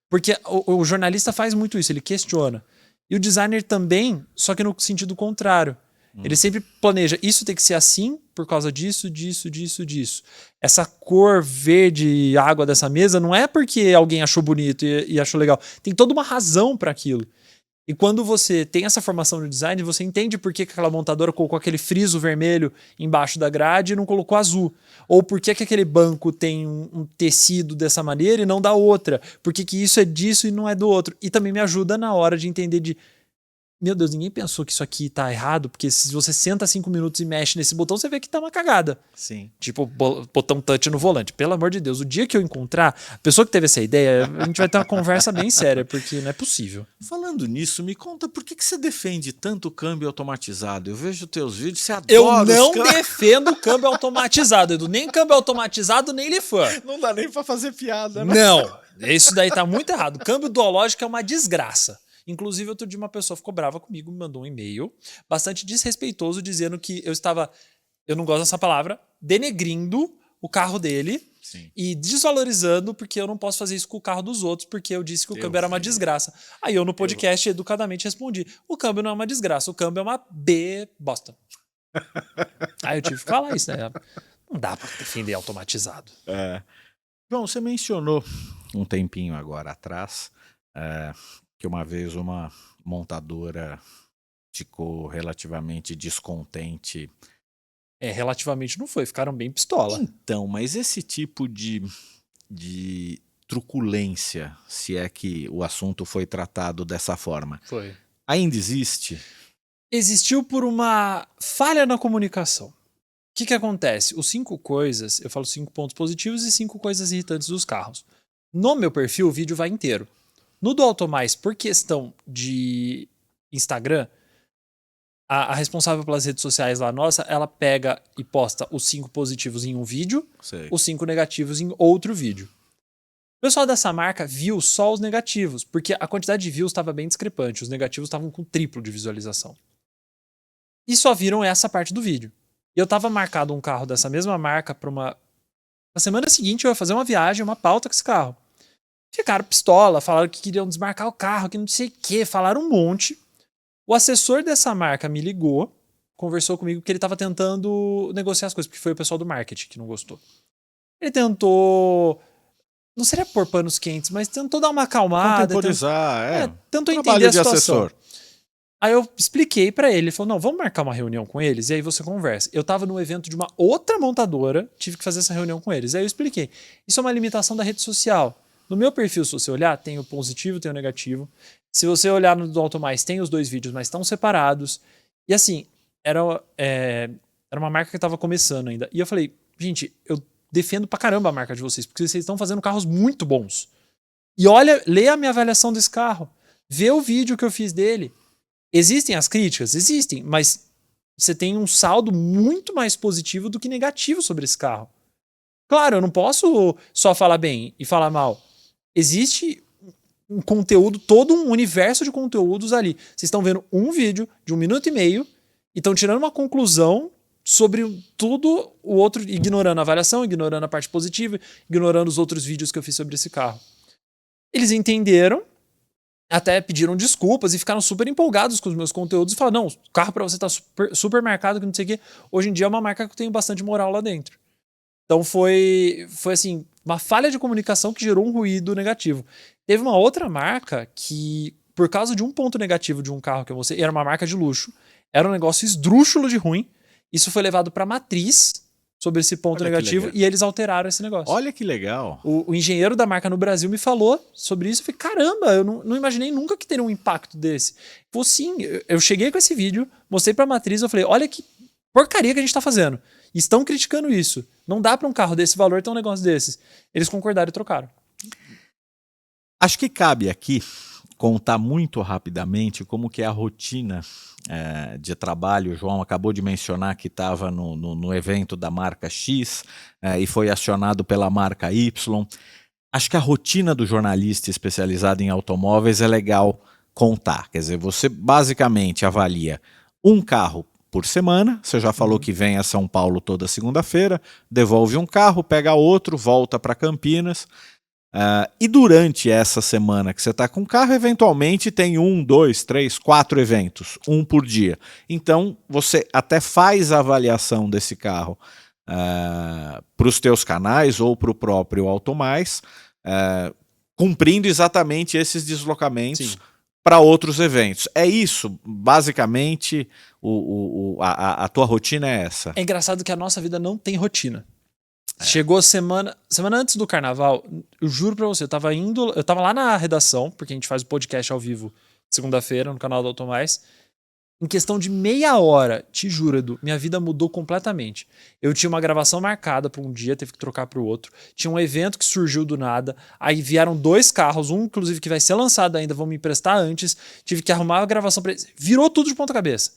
[SPEAKER 2] Porque o jornalista faz muito isso, ele questiona. E o designer também, só que no sentido contrário. Ele sempre planeja, isso tem que ser assim por causa disso, disso. Essa cor verde água dessa mesa não é porque alguém achou bonito e achou legal. Tem toda uma razão para aquilo. E quando você tem essa formação no design, você entende por que aquela montadora colocou aquele friso vermelho embaixo da grade e não colocou azul. Ou por que aquele banco tem um tecido dessa maneira e não da outra. Por que isso é disso e não é do outro. E também me ajuda na hora de entender de... Meu Deus, ninguém pensou que isso aqui tá errado, porque se você senta 5 minutos e mexe nesse botão, você vê que tá uma cagada.
[SPEAKER 1] Sim.
[SPEAKER 2] Tipo, botão touch no volante. Pelo amor de Deus, o dia que eu encontrar a pessoa que teve essa ideia, a gente vai ter uma conversa bem séria, porque não é possível.
[SPEAKER 1] Falando nisso, me conta, por que você defende tanto o câmbio automatizado? Eu vejo teus vídeos, você adora
[SPEAKER 2] Eu não defendo o câmbio automatizado, Edu. Nem câmbio automatizado, nem Lifan.
[SPEAKER 1] Não dá nem pra fazer piada, né?
[SPEAKER 2] Não, isso daí tá muito errado. O câmbio duológico é uma desgraça. Inclusive, outro dia uma pessoa ficou brava comigo, me mandou um e-mail bastante desrespeitoso, dizendo que eu estava, eu não gosto dessa palavra, denegrindo o carro dele.
[SPEAKER 1] Sim.
[SPEAKER 2] E desvalorizando, porque eu não posso fazer isso com o carro dos outros, porque eu disse que o câmbio era uma desgraça. Aí eu no podcast educadamente respondi: o câmbio não é uma desgraça, o câmbio é uma B bosta. Aí eu tive que falar isso, né? Não dá pra defender automatizado.
[SPEAKER 1] João, você mencionou um tempinho agora atrás que uma vez uma montadora ficou relativamente descontente.
[SPEAKER 2] Relativamente não foi, ficaram bem pistola.
[SPEAKER 1] Então, mas esse tipo de truculência, se é que o assunto foi tratado dessa forma,
[SPEAKER 2] Foi.
[SPEAKER 1] ainda existe?
[SPEAKER 2] Existiu por uma falha na comunicação. O que acontece? Os 5 coisas, eu falo 5 pontos positivos e 5 coisas irritantes dos carros. No meu perfil, o vídeo vai inteiro. No do Automais, por questão de Instagram, a responsável pelas redes sociais lá nossa, ela pega e posta os 5 positivos em um vídeo,
[SPEAKER 1] Sei.
[SPEAKER 2] os 5 negativos em outro vídeo. O pessoal dessa marca viu só os negativos, porque a quantidade de views estava bem discrepante. Os negativos estavam com triplo de visualização. E só viram essa parte do vídeo. E eu tava marcado um carro dessa mesma marca para uma... Na semana seguinte eu ia fazer uma viagem, uma pauta com esse carro. Ficaram pistola, falaram que queriam desmarcar o carro, que não sei o que, falaram um monte. O assessor dessa marca me ligou, conversou comigo que ele tava tentando negociar as coisas, porque foi o pessoal do marketing que não gostou. Ele tentou... Não seria pôr panos quentes, mas tentou dar uma acalmada.
[SPEAKER 1] Contemporizar,
[SPEAKER 2] tentou
[SPEAKER 1] trabalho
[SPEAKER 2] entender a
[SPEAKER 1] de
[SPEAKER 2] situação.
[SPEAKER 1] assessor.
[SPEAKER 2] Aí eu expliquei pra ele, ele falou, não, vamos marcar uma reunião com eles e aí você conversa. Eu tava no evento de uma outra montadora, tive que fazer essa reunião com eles. Aí eu expliquei, isso é uma limitação da rede social. No meu perfil, se você olhar, tem o positivo, tem o negativo. Se você olhar no do Automais, tem os 2 vídeos, mas estão separados. E assim, era uma marca que tava começando ainda. E eu falei, gente, eu defendo pra caramba a marca de vocês, porque vocês estão fazendo carros muito bons. E olha, lê a minha avaliação desse carro. Vê o vídeo que eu fiz dele. Existem as críticas? Existem, mas você tem um saldo muito mais positivo do que negativo sobre esse carro. Claro, eu não posso só falar bem e falar mal. Existe um conteúdo, todo um universo de conteúdos ali. Vocês estão vendo um vídeo de 1 minuto e meio e estão tirando uma conclusão sobre tudo o outro, ignorando a avaliação, ignorando a parte positiva, ignorando os outros vídeos que eu fiz sobre esse carro. Eles entenderam, até pediram desculpas e ficaram super empolgados com os meus conteúdos e falaram, não, o carro pra você tá super marcado, que não sei o quê. Hoje em dia é uma marca que eu tenho bastante moral lá dentro. Então foi assim, uma falha de comunicação que gerou um ruído negativo. Teve uma outra marca que, por causa de um ponto negativo de um carro que eu mostrei, era uma marca de luxo, era um negócio esdrúxulo de ruim, isso foi levado pra matriz sobre esse ponto negativo e eles alteraram esse negócio.
[SPEAKER 1] Olha que legal.
[SPEAKER 2] O engenheiro da marca no Brasil me falou sobre isso. Eu falei, caramba, eu não imaginei nunca que teria um impacto desse. Falei, sim, eu cheguei com esse vídeo, mostrei pra matriz, eu falei, olha que porcaria que a gente tá fazendo. Estão criticando isso. Não dá pra um carro desse valor ter um negócio desses. Eles concordaram e trocaram.
[SPEAKER 1] Acho que cabe aqui contar muito rapidamente como que é a rotina de trabalho. O João acabou de mencionar que estava no evento da marca X e foi acionado pela marca Y. Acho que a rotina do jornalista especializado em automóveis é legal contar. Quer dizer, você basicamente avalia um carro por semana. Você já falou que vem a São Paulo toda segunda-feira, devolve um carro, pega outro, volta para Campinas. E durante essa semana que você está com o carro, eventualmente tem 1, 2, 3, 4 eventos, um por dia. Então você até faz a avaliação desse carro para os teus canais ou para o próprio Automais, cumprindo exatamente esses deslocamentos para outros eventos. É isso, basicamente, a tua rotina é essa.
[SPEAKER 2] É engraçado que a nossa vida não tem rotina. Chegou semana antes do carnaval, eu juro pra você, eu tava lá na redação, porque a gente faz o podcast ao vivo segunda-feira no canal do Automais. Em questão de meia hora, te juro, Edu, minha vida mudou completamente. Eu tinha uma gravação marcada pra um dia, teve que trocar pro outro. Tinha um evento que surgiu do nada. Aí vieram 2 carros, um inclusive que vai ser lançado ainda, vão me emprestar antes. Tive que arrumar a gravação pra eles. Virou tudo de ponta cabeça.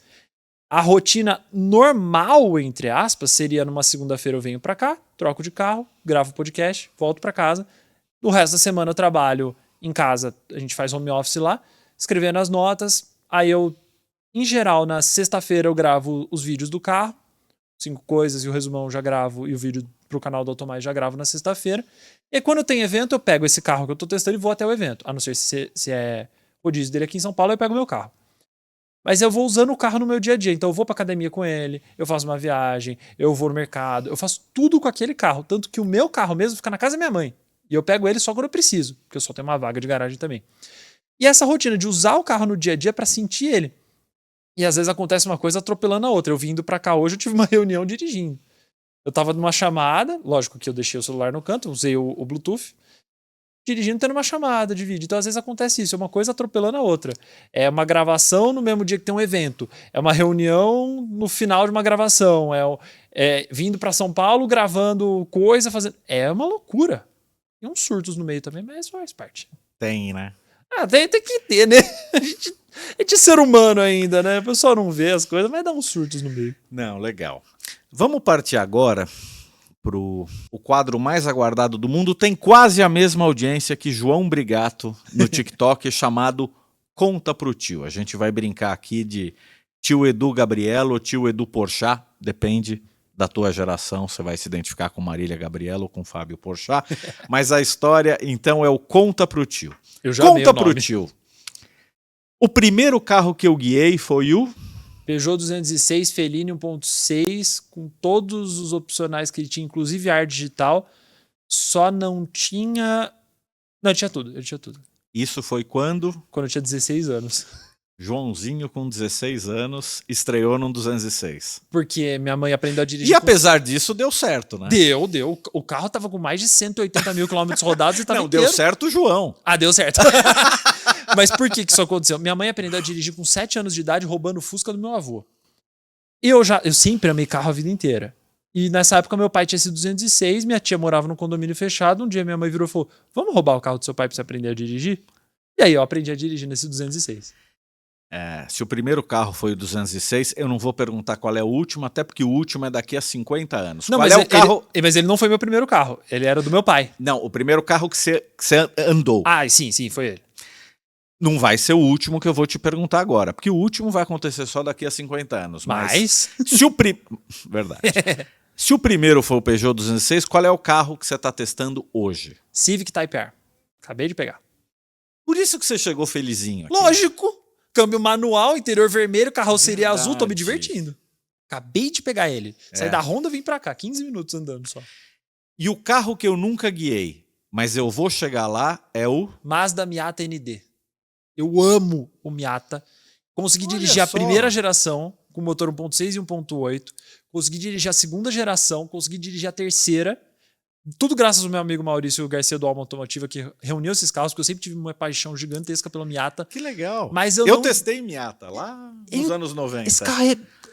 [SPEAKER 2] A rotina normal, entre aspas, seria numa segunda-feira eu venho pra cá, troco de carro, gravo o podcast, volto pra casa. No resto da semana eu trabalho em casa, a gente faz home office lá. escrevendo as notas. Aí eu, em geral, na sexta-feira eu gravo os vídeos do carro, 5 coisas e o resumão eu já gravo, e o vídeo pro canal do Automais já gravo na sexta-feira. E aí, quando tem evento, eu pego esse carro que eu tô testando e vou até o evento. A não ser se é rodízio dele aqui em São Paulo, eu pego meu carro. Mas eu vou usando o carro no meu dia a dia. Então eu vou pra academia com ele, eu faço uma viagem, eu vou no mercado, eu faço tudo com aquele carro. Tanto que o meu carro mesmo fica na casa da minha mãe. E eu pego ele só quando eu preciso, porque eu só tenho uma vaga de garagem também. E essa rotina de usar o carro no dia a dia pra sentir ele. E às vezes acontece uma coisa atropelando a outra. Eu vindo pra cá hoje, eu tive uma reunião dirigindo. Eu tava numa chamada, lógico que eu deixei o celular no canto, usei o Bluetooth, dirigindo tendo uma chamada de vídeo. Então, às vezes acontece isso, é uma coisa atropelando a outra. É uma gravação no mesmo dia que tem um evento. É uma reunião no final de uma gravação. É vindo para São Paulo, gravando coisa, fazendo... É uma loucura. Tem uns surtos no meio também, mas faz parte.
[SPEAKER 1] Tem, né?
[SPEAKER 2] Ah, tem que ter, né? A gente é ser humano ainda, né? O pessoal não vê as coisas, mas dá uns surtos no meio.
[SPEAKER 1] Não, legal. Vamos partir agora pro o quadro mais aguardado do mundo. Tem quase a mesma audiência que João Brigato no TikTok, chamado Conta pro Tio. A gente vai brincar aqui de tio Edu Gabrielo ou tio Edu Porchat, depende da tua geração, você vai se identificar com Marília Gabriela ou com Fábio Porchat, mas a história, então, é o Conta pro Tio.
[SPEAKER 2] Eu já amei o
[SPEAKER 1] Conta pro
[SPEAKER 2] nome.
[SPEAKER 1] Tio. O primeiro carro que eu guiei foi o...
[SPEAKER 2] Peugeot 206 Feline 1.6, com todos os opcionais que ele tinha, inclusive ar digital, só não tinha... Não, tinha tudo, ele tinha tudo.
[SPEAKER 1] Isso foi quando
[SPEAKER 2] Quando eu tinha 16 anos.
[SPEAKER 1] Joãozinho, com 16 anos, estreou num 206.
[SPEAKER 2] Porque minha mãe aprendeu a dirigir.
[SPEAKER 1] E apesar disso, deu certo, né?
[SPEAKER 2] Deu. O carro tava com mais de 180 mil quilômetros rodados e tava
[SPEAKER 1] Não,
[SPEAKER 2] inteiro.
[SPEAKER 1] deu certo o João.
[SPEAKER 2] Ah, deu certo. Mas por que isso aconteceu? Minha mãe aprendeu a dirigir com 7 anos de idade, roubando o Fusca do meu avô. E eu sempre amei carro a vida inteira. E nessa época meu pai tinha sido 206, minha tia morava num condomínio fechado. Um dia minha mãe virou e falou: vamos roubar o carro do seu pai pra você aprender a dirigir? E aí eu aprendi a dirigir nesse 206.
[SPEAKER 1] Se o primeiro carro foi o 206, eu não vou perguntar qual é o último, até porque o último é daqui a 50 anos.
[SPEAKER 2] Não,
[SPEAKER 1] qual
[SPEAKER 2] mas
[SPEAKER 1] é o carro?
[SPEAKER 2] Mas ele não foi meu primeiro carro. Ele era do meu pai.
[SPEAKER 1] Não, o primeiro carro que você andou.
[SPEAKER 2] Ah, sim, foi ele.
[SPEAKER 1] Não vai ser o último que eu vou te perguntar agora, porque o último vai acontecer só daqui a 50 anos. Mas se o Verdade. Se o primeiro for o Peugeot 206, qual é o carro que você está testando hoje?
[SPEAKER 2] Civic Type R. Acabei de pegar.
[SPEAKER 1] Por isso que você chegou felizinho aqui.
[SPEAKER 2] Lógico! Câmbio manual, interior vermelho, carroceria
[SPEAKER 1] Verdade.
[SPEAKER 2] azul, tô me divertindo. Acabei de pegar ele. Saí da Honda, vim pra cá, 15 minutos andando só.
[SPEAKER 1] E o carro que eu nunca guiei, mas eu vou chegar lá, é o...
[SPEAKER 2] Mazda Miata ND. Eu amo o Miata. Consegui
[SPEAKER 1] Olha
[SPEAKER 2] dirigir a
[SPEAKER 1] só.
[SPEAKER 2] primeira geração, com motor 1.6 e 1.8. Consegui dirigir a segunda geração, consegui dirigir a terceira. Tudo graças ao meu amigo Maurício Garcia do Alma Automotiva, que reuniu esses carros, porque eu sempre tive uma paixão gigantesca pelo Miata.
[SPEAKER 1] Que legal.
[SPEAKER 2] Mas
[SPEAKER 1] eu
[SPEAKER 2] não...
[SPEAKER 1] testei Miata lá nos anos 90.
[SPEAKER 2] Esse carro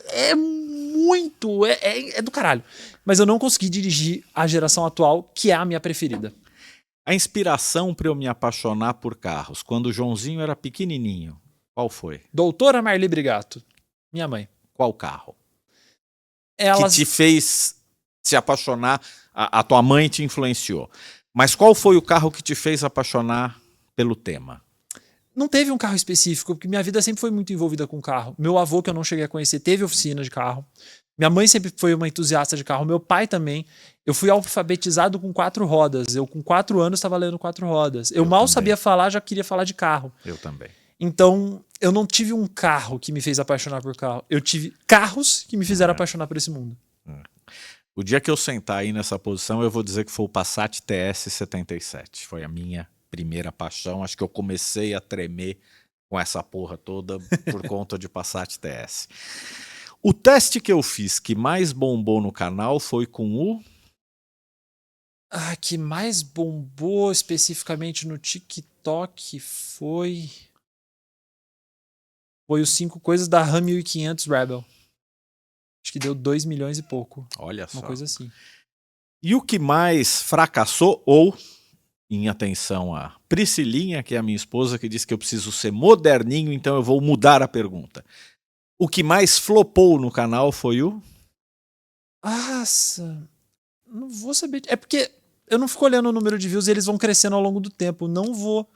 [SPEAKER 2] é muito... É do caralho. Mas eu não consegui dirigir a geração atual, que é a minha preferida.
[SPEAKER 1] A inspiração para eu me apaixonar por carros, quando o Joãozinho era pequenininho, qual foi?
[SPEAKER 2] Doutora Marli Brigato, minha mãe.
[SPEAKER 1] Qual carro?
[SPEAKER 2] Ela...
[SPEAKER 1] Que te fez se apaixonar, a tua mãe te influenciou. Mas qual foi o carro que te fez apaixonar pelo tema?
[SPEAKER 2] Não teve um carro específico, porque minha vida sempre foi muito envolvida com carro. Meu avô, que eu não cheguei a conhecer, teve oficina de carro. Minha mãe sempre foi uma entusiasta de carro. Meu pai também. Eu fui alfabetizado com 4 rodas. Eu, com 4 anos, estava lendo 4 rodas. Eu mal
[SPEAKER 1] também.
[SPEAKER 2] sabia falar, já queria falar de carro.
[SPEAKER 1] Eu também.
[SPEAKER 2] Então, eu não tive um carro que me fez apaixonar por carro. Eu tive carros que me fizeram apaixonar por esse mundo.
[SPEAKER 1] O dia que eu sentar aí nessa posição, eu vou dizer que foi o Passat TS 77. Foi a minha primeira paixão. Acho que eu comecei a tremer com essa porra toda por conta de Passat TS. O teste que eu fiz que mais bombou no canal foi com o...
[SPEAKER 2] Que mais bombou especificamente no TikTok foi os 5 coisas da Ram 1500 Rebel. Acho que deu 2 milhões e pouco.
[SPEAKER 1] Olha só.
[SPEAKER 2] Uma coisa assim.
[SPEAKER 1] E o que mais fracassou, ou, em atenção a Priscilinha, que é a minha esposa, que disse que eu preciso ser moderninho, então eu vou mudar a pergunta. O que mais flopou no canal foi o...
[SPEAKER 2] Nossa, não vou saber. É porque eu não fico olhando o número de views e eles vão crescendo ao longo do tempo. Não vou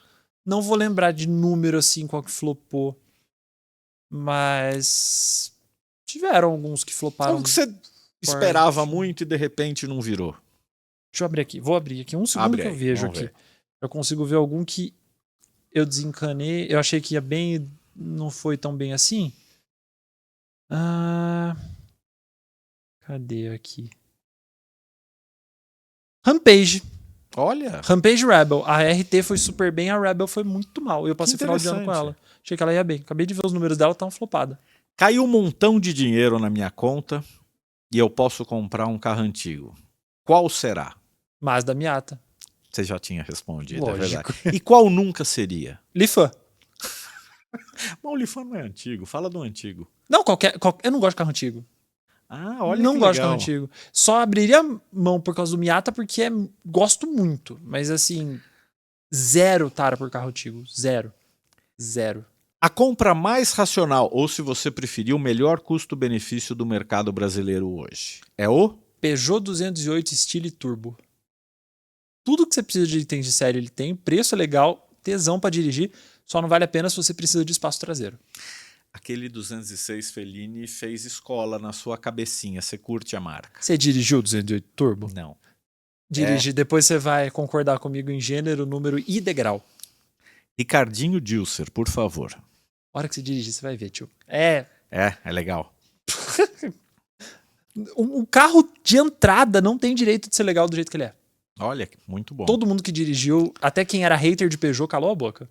[SPEAKER 2] Não vou lembrar de número assim qual que flopou. Mas tiveram alguns que floparam.
[SPEAKER 1] Um que você esperava muito e de repente não virou.
[SPEAKER 2] Deixa eu abrir aqui. Vou abrir aqui. Um segundo
[SPEAKER 1] Abre
[SPEAKER 2] que eu
[SPEAKER 1] aí,
[SPEAKER 2] vejo
[SPEAKER 1] vamos
[SPEAKER 2] aqui.
[SPEAKER 1] ver.
[SPEAKER 2] Eu consigo ver algum que eu desencanei. Eu achei que ia bem e não foi tão bem assim. Cadê aqui? Rampage.
[SPEAKER 1] Olha,
[SPEAKER 2] Rampage Rebel. A RT foi super bem, a Rebel foi muito mal. Eu passei o
[SPEAKER 1] que
[SPEAKER 2] final de ano com
[SPEAKER 1] interessante.
[SPEAKER 2] ela. Achei que ela ia bem. Acabei de ver os números dela, tá uma flopada.
[SPEAKER 1] Caiu um montão de dinheiro na minha conta e eu posso comprar um carro antigo. Qual será?
[SPEAKER 2] Mazda Miata.
[SPEAKER 1] Você já tinha respondido,
[SPEAKER 2] Lógico.
[SPEAKER 1] é verdade. E qual nunca seria?
[SPEAKER 2] Lifan.
[SPEAKER 1] Mas o Lifan não é antigo, fala do antigo.
[SPEAKER 2] Não, eu não gosto de carro antigo.
[SPEAKER 1] Olha
[SPEAKER 2] Não
[SPEAKER 1] que
[SPEAKER 2] gosto de
[SPEAKER 1] legal.
[SPEAKER 2] carro antigo. Só abriria mão por causa do Miata porque gosto muito. Mas assim, zero tara por carro antigo. Zero.
[SPEAKER 1] A compra mais racional, ou se você preferir, o melhor custo-benefício do mercado brasileiro hoje é o?
[SPEAKER 2] Peugeot 208 Style Turbo. Tudo que você precisa de item de série ele tem. Preço é legal, tesão pra dirigir. Só não vale a pena se você precisa de espaço traseiro.
[SPEAKER 1] Aquele 206 Fellini fez escola na sua cabecinha. Você curte a marca?
[SPEAKER 2] Você dirigiu o 208 Turbo?
[SPEAKER 1] Não.
[SPEAKER 2] Dirige. Depois você vai concordar comigo em gênero, número e degrau.
[SPEAKER 1] Ricardinho Dilser, por favor.
[SPEAKER 2] A hora que você dirigir, você vai ver, tio.
[SPEAKER 1] É legal.
[SPEAKER 2] Um carro de entrada não tem direito de ser legal do jeito que ele é.
[SPEAKER 1] Olha, muito bom.
[SPEAKER 2] Todo mundo que dirigiu, até quem era hater de Peugeot, calou a boca.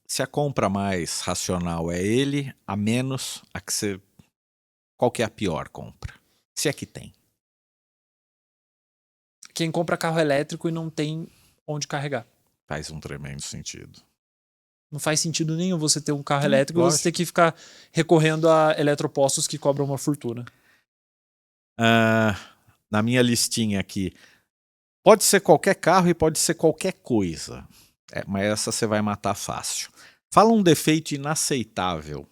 [SPEAKER 1] Se a compra mais racional é ele, a menos a que você... Qual que é a pior compra? Se é que tem.
[SPEAKER 2] Quem compra carro elétrico e não tem onde carregar.
[SPEAKER 1] Faz um tremendo sentido.
[SPEAKER 2] Não faz sentido nenhum você ter um carro elétrico e
[SPEAKER 1] lógico.
[SPEAKER 2] você ter que ficar recorrendo a eletropostos que cobram uma fortuna.
[SPEAKER 1] Na minha listinha aqui, pode ser qualquer carro e pode ser qualquer coisa. Mas essa você vai matar fácil. Fala um defeito inaceitável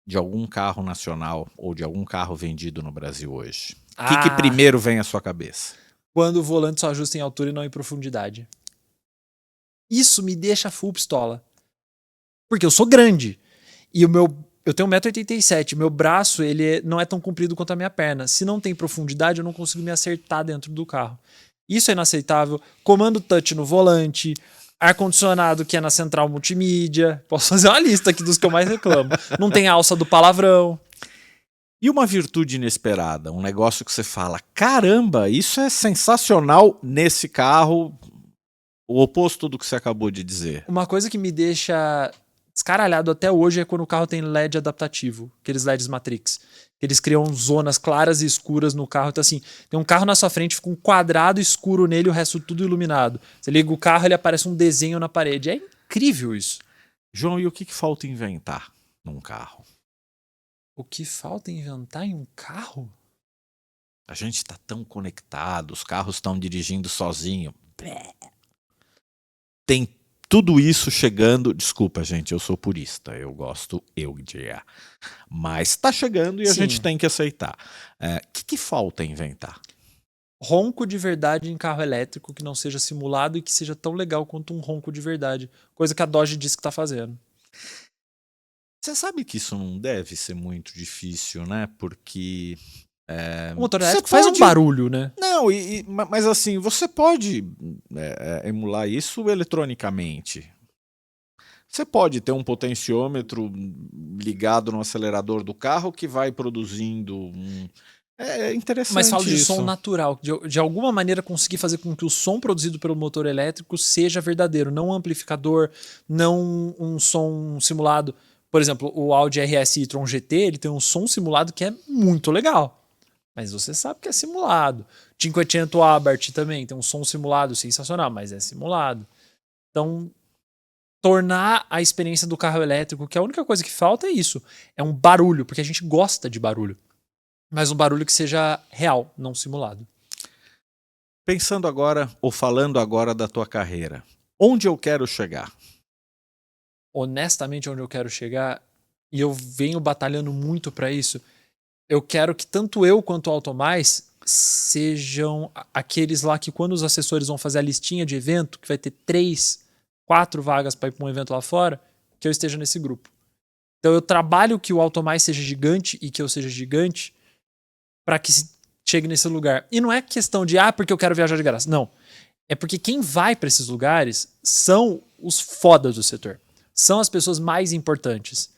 [SPEAKER 1] de algum carro nacional ou de algum carro vendido no Brasil hoje. O que primeiro vem à sua cabeça?
[SPEAKER 2] Quando o volante só ajusta em altura e não em profundidade. Isso me deixa full pistola. Porque eu sou grande. E eu tenho 1,87 m. Meu braço ele não é tão comprido quanto a minha perna. Se não tem profundidade, eu não consigo me acertar dentro do carro. Isso é inaceitável. Comando touch no volante. Ar-condicionado que é na central multimídia. Posso fazer uma lista aqui dos que eu mais reclamo. Não tem alça do palavrão.
[SPEAKER 1] E uma virtude inesperada, um negócio que você fala, caramba, isso é sensacional nesse carro, o oposto do que você acabou de dizer.
[SPEAKER 2] Uma coisa que me deixa descaralhado até hoje é quando o carro tem LED adaptativo, aqueles LEDs Matrix. Eles criam zonas claras e escuras no carro. Então assim, tem um carro na sua frente, fica um quadrado escuro nele e o resto tudo iluminado. Você liga o carro, ele aparece um desenho na parede. É incrível isso.
[SPEAKER 1] João, e o que falta inventar num carro?
[SPEAKER 2] O que falta inventar em um carro?
[SPEAKER 1] A gente está tão conectado, os carros estão dirigindo sozinho. Tem tudo isso chegando. Desculpa, gente, eu sou purista, eu gosto de. Mas está chegando e a
[SPEAKER 2] Sim.
[SPEAKER 1] gente tem que aceitar. O que falta inventar?
[SPEAKER 2] Ronco de verdade em carro elétrico que não seja simulado e que seja tão legal quanto um ronco de verdade. Coisa que a Dodge disse que está fazendo.
[SPEAKER 1] Você sabe que isso não deve ser muito difícil, né? Porque...
[SPEAKER 2] O motor elétrico faz um barulho, né?
[SPEAKER 1] Não, mas assim, você pode emular isso eletronicamente. Você pode ter um potenciômetro ligado no acelerador do carro que vai produzindo... É interessante.
[SPEAKER 2] Mas falo de
[SPEAKER 1] isso.
[SPEAKER 2] som natural. De alguma maneira conseguir fazer com que o som produzido pelo motor elétrico seja verdadeiro. Não um amplificador, não um som simulado. Por exemplo, o Audi RS e-tron GT, ele tem um som simulado que é muito legal. Mas você sabe que é simulado. 500 Abarth também tem um som simulado sensacional, mas é simulado. Então, tornar a experiência do carro elétrico, que a única coisa que falta é isso. É um barulho, porque a gente gosta de barulho. Mas um barulho que seja real, não simulado.
[SPEAKER 1] Pensando agora, ou falando agora da tua carreira, onde eu quero chegar?
[SPEAKER 2] Honestamente, onde eu quero chegar, e eu venho batalhando muito para isso, eu quero que tanto eu quanto o Automais sejam aqueles lá que quando os assessores vão fazer a listinha de evento, que vai ter 3 4 vagas para ir para um evento lá fora, que eu esteja nesse grupo. Então eu trabalho que o Automais seja gigante e que eu seja gigante para que chegue nesse lugar. E não é questão de, porque eu quero viajar de graça. Não. É porque quem vai para esses lugares são os fodas do setor. São as pessoas mais importantes.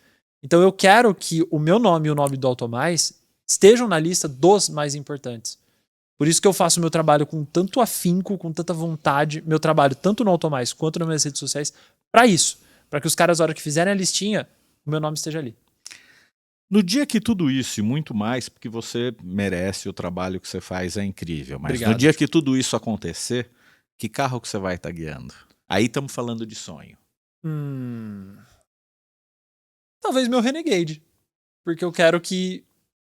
[SPEAKER 2] Então eu quero que o meu nome e o nome do Automais estejam na lista dos mais importantes. Por isso que eu faço o meu trabalho com tanto afinco, com tanta vontade, meu trabalho tanto no Automais quanto nas minhas redes sociais, para isso. Para que os caras, na hora que fizerem a listinha, o meu nome esteja ali.
[SPEAKER 1] No dia que tudo isso e muito mais, porque você merece, o trabalho que você faz é incrível, mas
[SPEAKER 2] Obrigado.
[SPEAKER 1] No dia que tudo isso acontecer, que carro que você vai estar guiando? Aí estamos falando de sonho.
[SPEAKER 2] Talvez meu Renegade. Porque eu quero que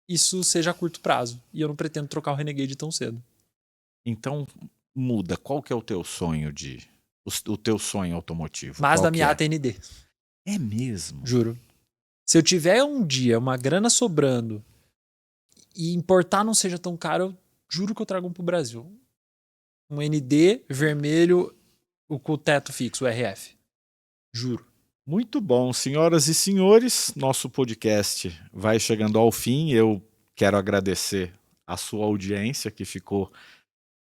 [SPEAKER 2] isso seja a curto prazo. E eu não pretendo trocar o Renegade tão cedo.
[SPEAKER 1] Então, muda. Qual que é o teu sonho o teu sonho automotivo?
[SPEAKER 2] Mazda
[SPEAKER 1] Qual que
[SPEAKER 2] Miata ND.
[SPEAKER 1] É mesmo?
[SPEAKER 2] Juro. Se eu tiver um dia uma grana sobrando e importar não seja tão caro, eu juro que eu trago um pro Brasil. Um ND vermelho com o teto fixo, o RF. Juro.
[SPEAKER 1] Muito bom, senhoras e senhores, nosso podcast vai chegando ao fim. Eu quero agradecer a sua audiência que ficou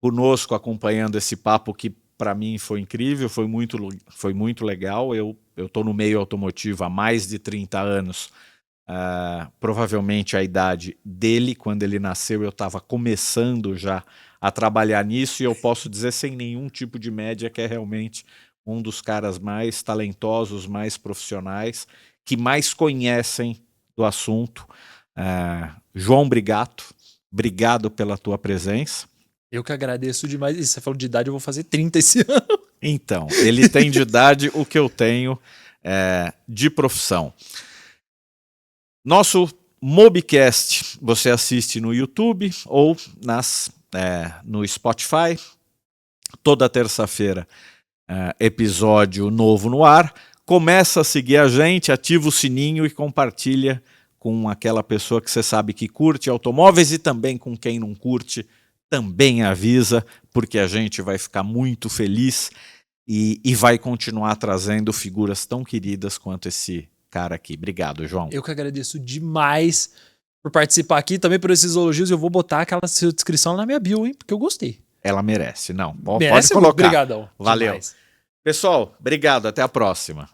[SPEAKER 1] conosco acompanhando esse papo que para mim foi incrível, foi muito legal. Eu estou no meio automotivo há mais de 30 anos, provavelmente a idade dele, quando ele nasceu eu estava começando já a trabalhar nisso, e eu posso dizer sem nenhum tipo de média que é realmente um dos caras mais talentosos, mais profissionais, que mais conhecem do assunto. João Brigato, obrigado pela tua presença.
[SPEAKER 2] Eu que agradeço demais. E você falou de idade, eu vou fazer 30 esse ano.
[SPEAKER 1] Então, ele tem de idade o que eu tenho de profissão. Nosso Mobcast você assiste no YouTube ou no Spotify. Toda terça-feira, episódio novo no ar. Começa a seguir a gente, ativa o sininho e compartilha com aquela pessoa que você sabe que curte automóveis, e também com quem não curte, também avisa, porque a gente vai ficar muito feliz e vai continuar trazendo figuras tão queridas quanto esse cara aqui. Obrigado, João.
[SPEAKER 2] Eu que agradeço demais por participar aqui, também por esses elogios. Eu vou botar aquela sua descrição na minha bio, hein? Porque eu gostei.
[SPEAKER 1] Ela merece, não.
[SPEAKER 2] Merece,
[SPEAKER 1] pode colocar.
[SPEAKER 2] Obrigadão.
[SPEAKER 1] Valeu.
[SPEAKER 2] Demais.
[SPEAKER 1] Pessoal, obrigado. Até a próxima.